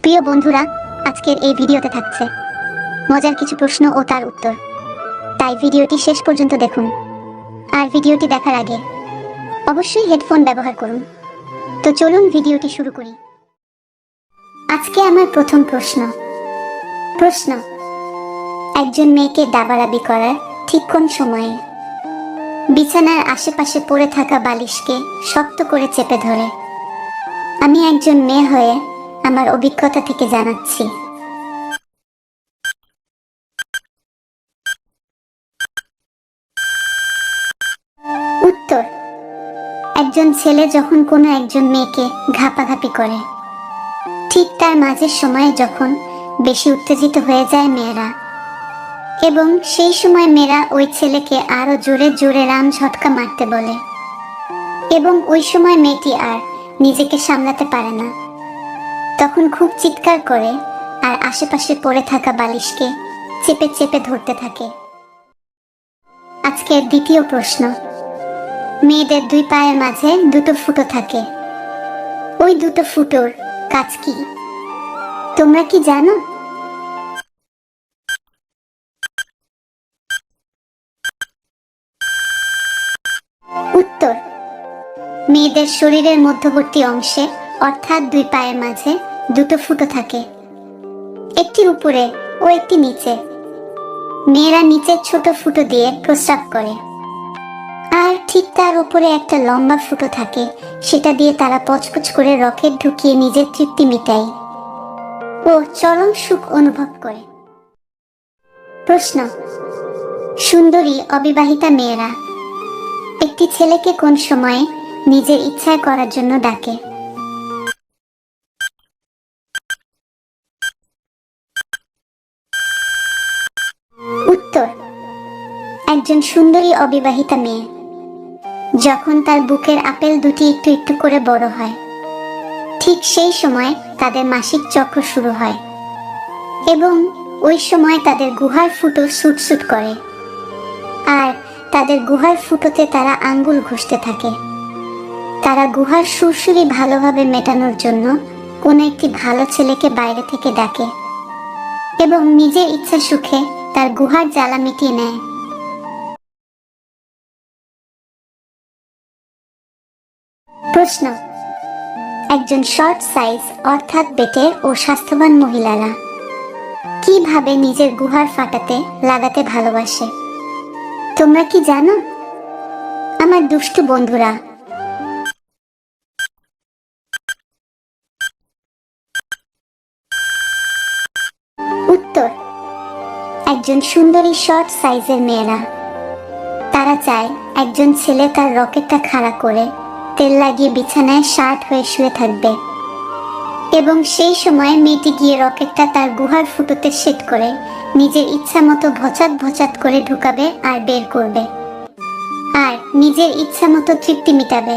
প্রিয় বন্ধুরা, আজকের এই ভিডিওতে থাকছে মজার কিছু প্রশ্ন ও তার উত্তর। তাই ভিডিওটি শেষ পর্যন্ত দেখুন। আর ভিডিওটি দেখার আগে অবশ্যই হেডফোন ব্যবহার করুন। তো চলুন ভিডিওটি শুরু করি। আজকে আমার প্রথম প্রশ্ন একজন মেয়েকে ডাবাডাবি করার ঠিক কোন সময়ে? বিছানার আশেপাশে পড়ে থাকা বালিশকে শক্ত করে চেপে ধরে। আমি একজন মেয়ে হয়ে আমার অভিজ্ঞতা থেকে জানাচ্ছি। উত্তর: একজন ছেলে যখন কোনো একজন মেয়েকে ঘাপাঘাপি করে, ঠিক তার মাঝের সময়ে যখন বেশি উত্তেজিত হয়ে যায় মেয়েরা, এবং সেই সময় মেয়েরা ওই ছেলেকে আরো জোরে জোরে রাম ঝটকা মারতে বলে, এবং ওই সময় মেয়েটি আর নিজেকে সামলাতে পারে না, তখন খুব চিৎকার করে আর আশেপাশে পড়ে থাকা বালিশকে চেপে চেপে ধরতে থাকে। আজকের দ্বিতীয় প্রশ্ন: মেয়েদের দুই পায়ের মাঝে দুটো ফুটো থাকে, ওই দুটো ফুটোর কাজ কি? তোমরা কি জানো? উত্তর: মেয়েদের শরীরের মধ্যবর্তী অংশে অর্থাৎ দুই পায়ের মাঝে দুটো ফুটো থাকে, একটি উপরে ও একটি নিচে। মেয়েরা নিচের ছোট ফুটো দিয়ে প্রস্রাব করে, আর ঠিক তার উপরে একটা লম্বা ফুটো থাকে, সেটা দিয়ে তারা পচপচ করে রকেট ঢুকিয়ে নিজের তৃপ্তি মিটায় ও চরম সুখ অনুভব করে। প্রশ্ন: সুন্দরী অবিবাহিতা মেয়েরা একটি ছেলেকে কোন সময়ে নিজের ইচ্ছায় করার জন্য ডাকে? উত্তর: একজন সুন্দরী অবিবাহিতা মেয়ে যখন তার বুকের আপেল দুটি একটু একটু করে বড় হয়, ঠিক সেই সময় তাদের মাসিক চক্র শুরু হয়, এবং ওই সময় তাদের গুহার ফুটো সুটসুট করে, আর তাদের গুহার ফুটোতে তারা আঙ্গুল ঘষতে থাকে। তারা গুহার সুরসুরি ভালোভাবে মেটানোর জন্য কোনো একটি ভালো ছেলেকে বাইরে থেকে ডাকে, এবং নিজের ইচ্ছা সুখে তার গুহার জ্বালা মিটিয়ে নেয়। প্রশ্ন: একজন শর্ট সাইজ অর্থাৎ পেটের ও স্বাস্থ্যবান মহিলারা কিভাবে নিজের গুহার ফাটাতে লাগাতে ভালোবাসে? তোমরা কি জানো, আমার দুষ্টু বন্ধুরা? উত্তর: একজন সুন্দরী শর্ট সাইজের মেয়েরা। তারা চায় একজন ছেলে তার রকেটটা খাড়া করে তেল লাগিয়ে বিছানায় শার্ট হয়ে শুয়ে থাকবে, এবং সেই সময় মেয়েটি গিয়ে রকেটটা তার গুহার ফুটোতে সেট করে নিজের ইচ্ছা মতো ভচাত ভচাত করে ঢুকাবে আর বের করবে, আর নিজের ইচ্ছা মতো তৃপ্তি মিটাবে।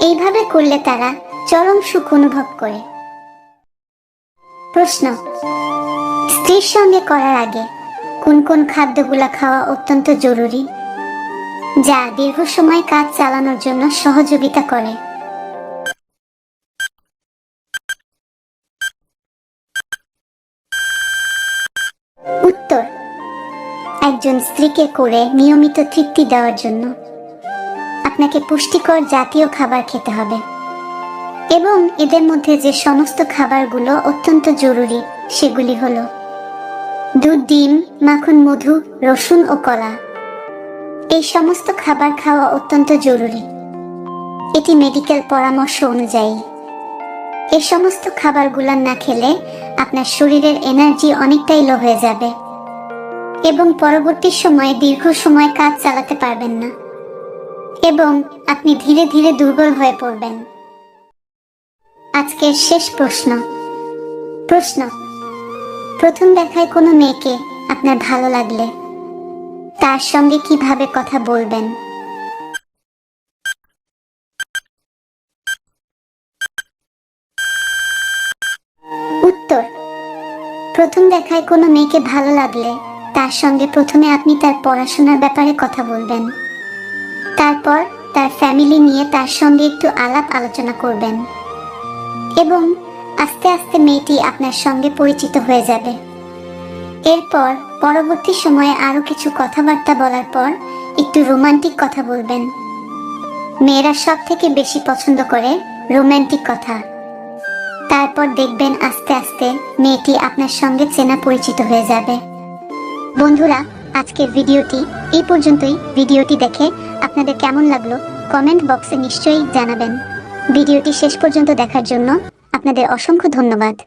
এইভাবে করলে তারা চরম সুখ অনুভব করে। প্রশ্ন: স্ত্রীর সঙ্গে করার আগে কোন কোন খাদ্যগুলা খাওয়া অত্যন্ত জরুরি, যা দীর্ঘ সময় কাজ চালানোর জন্য সহযোগিতা করে? উত্তর: একজন স্ত্রীকে করে নিয়মিত তৃপ্তি দেওয়ার জন্য আপনাকে পুষ্টিকর জাতীয় খাবার খেতে হবে, এবং এদের মধ্যে যে সমস্ত খাবারগুলো অত্যন্ত জরুরি সেগুলি হলো দুধ, ডিম, মাখন, মধু, রসুন ও কলা। এই সমস্ত খাবার খাওয়া অত্যন্ত জরুরি, এটি মেডিকেল পরামর্শ অনুযায়ী। এই সমস্ত খাবারগুলো না খেলে আপনার শরীরের এনার্জি অনেকটাই লো হয়ে যাবে, এবং পরবর্তী সময়ে দীর্ঘ সময় কাজ চালাতে পারবেন না, এবং আপনি ধীরে ধীরে দুর্বল হয়ে পড়বেন। আজকের শেষ প্রশ্ন: প্রথম দেখায় কোনো মেয়েকে আপনার ভালো লাগলে তার সঙ্গে কিভাবে কথা বলবেন? উত্তর: প্রথম দেখায় কোনো মেয়েকে ভালো লাগলে তার সঙ্গে প্রথমে আপনি তার পড়াশোনার ব্যাপারে কথা বলবেন, তারপর তার ফ্যামিলি নিয়ে তার সঙ্গে একটু আলাপ আলোচনা করবেন, এবং আস্তে আস্তে মেয়েটি আপনার সঙ্গে পরিচিত হয়ে যাবে। এরপর পরবর্তী সময়ে আরো কিছু কথাবার্তা বলার পর একটু রোমান্টিক কথা বলবেন। মেয়েরা সব থেকে বেশি পছন্দ করে রোমান্টিক কথা। তারপর দেখবেন আস্তে আস্তে মেয়েটি আপনার সঙ্গে চেনা পরিচিত হয়ে যাবে। বন্ধুরা, আজকের ভিডিওটি এই পর্যন্তই। ভিডিওটি দেখে আপনাদের কেমন লাগলো কমেন্ট বক্সে নিশ্চয়ই জানাবেন। ভিডিওটি শেষ পর্যন্ত দেখার জন্য আপনাদের অসংখ্য ধন্যবাদ।